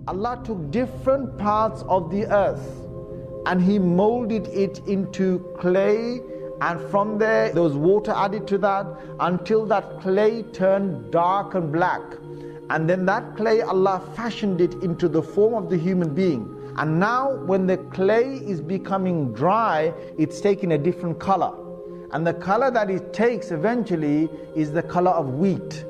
Allah took different parts of the earth and He molded it into clay, and from there was water added to that until that clay turned dark and black. And then that clay, Allah fashioned it into the form of the human being. And now when the clay is becoming dry, it's taking a different color. And the color that it takes eventually is the color of wheat.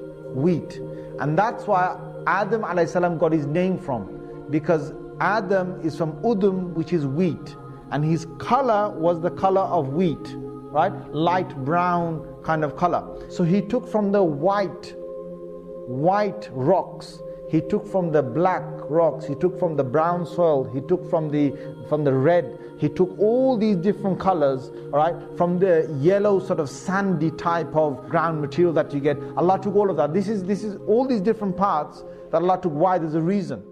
And that's why Adam a.s. got his name from. Because Adam is from Udum, which is wheat. And his color was the color of wheat, right? Light brown kind of color. So he took from the white rocks, he took from the black rocks, he took from the brown soil, he took from the red, he took all these different colors, right? From the yellow sort of sandy type of ground material that you get. Allah took all of that. This is all these different parts that Allah took. Why? There's a reason.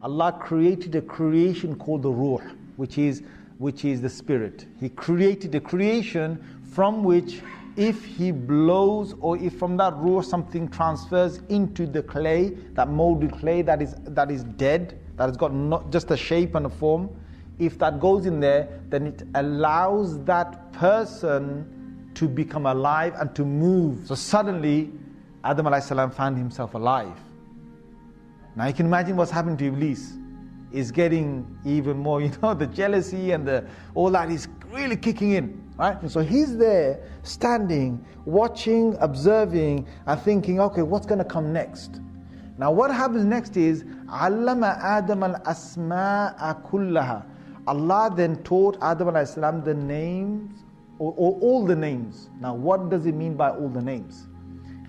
Allah created a creation called the Ruh, which is the spirit. He created a creation from which, if He blows, or if from that Ruh something transfers into the clay, that molded clay that is dead, that has got not just a shape and a form, if that goes in there, then it allows that person to become alive and to move. So suddenly, Adam a.s. found himself alive. Now you can imagine what's happened to Iblis. Is getting even more, the jealousy and all that is really kicking in, right? And so he's there, standing, watching, observing, and thinking, okay, what's going to come next? Now what happens next is, Allama Adam al-asma'a kullaha. Allah then taught Adam a.s. the names, or all the names. Now what does it mean by all the names?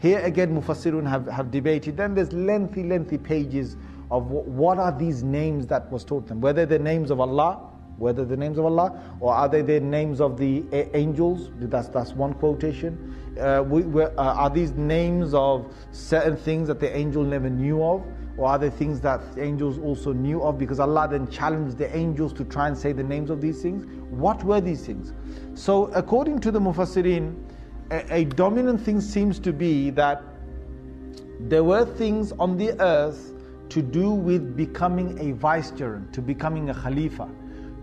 Here again, Mufassirun have debated. Then there's lengthy pages of what are these names that was taught them. Whether they're names of Allah, or are they the names of the angels? That's one quotation. Are these names of certain things that the angel never knew of? Or are they things that the angels also knew of? Because Allah then challenged the angels to try and say the names of these things. What were these things? So according to the Mufassirin, a dominant thing seems to be that there were things on the earth to do with becoming a vicegerent, to becoming a khalifa,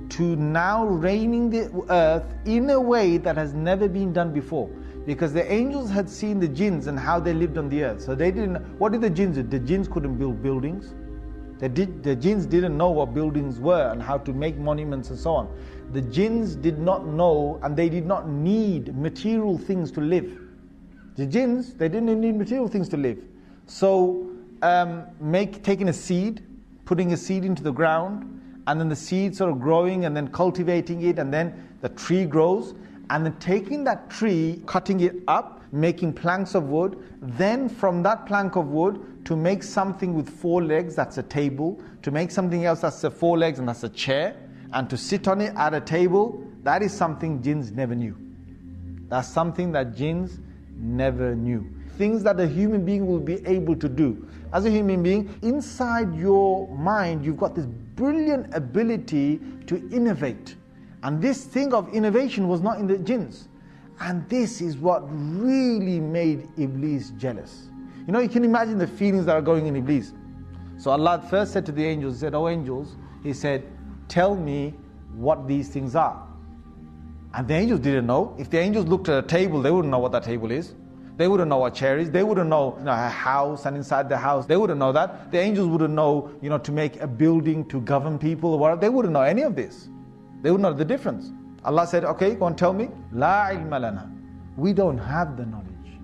to now reigning the earth in a way that has never been done before. Because the angels had seen the jinns and how they lived on the earth. So they didn't, what did the jinns do? The jinns couldn't build buildings. The jinns didn't know what buildings were and how to make monuments and so on. The jinns did not know, and they did not need material things to live. The jinns, they didn't need material things to live. So taking a seed, putting a seed into the ground, and then the seed sort of growing and then cultivating it, and then the tree grows, and then taking that tree, cutting it up, making planks of wood, then from that plank of wood to make something with 4 legs, that's a table, to make something else that's 4 legs and that's a chair, and to sit on it at a table, that is something jinns never knew. That's something that jinns never knew. Things that a human being will be able to do. As a human being, inside your mind, you've got this brilliant ability to innovate. And this thing of innovation was not in the jinns. And this is what really made Iblis jealous. You can imagine the feelings that are going in Iblis. So Allah first said to the angels, He said, "Oh angels," He said, "tell me what these things are." And the angels didn't know. If the angels looked at a table, they wouldn't know what that table is. They wouldn't know what chair is. They wouldn't know, a house, and inside the house, they wouldn't know that. The angels wouldn't know, to make a building to govern people or whatever. They wouldn't know any of this. They wouldn't know the difference. Allah said, "Okay, go and tell me." La ilma lana. We don't have the knowledge,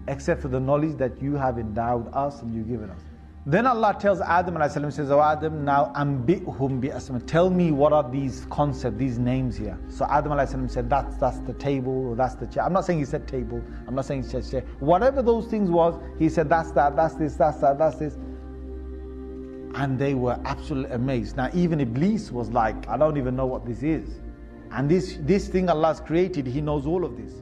except for the knowledge that you have endowed us and you've given us. Then Allah tells Adam a.s. says, "Oh Adam, now ambihum bi asma. Tell me what are these concepts, these names here." So Adam a.s. said, that's the table, or that's the chair. I'm not saying he said table. I'm not saying he said chair. Whatever those things was, he said that's that, that's this, that's that, that's this. And they were absolutely amazed. Now even Iblis was like, I don't even know what this is. And this thing Allah's created, he knows all of this.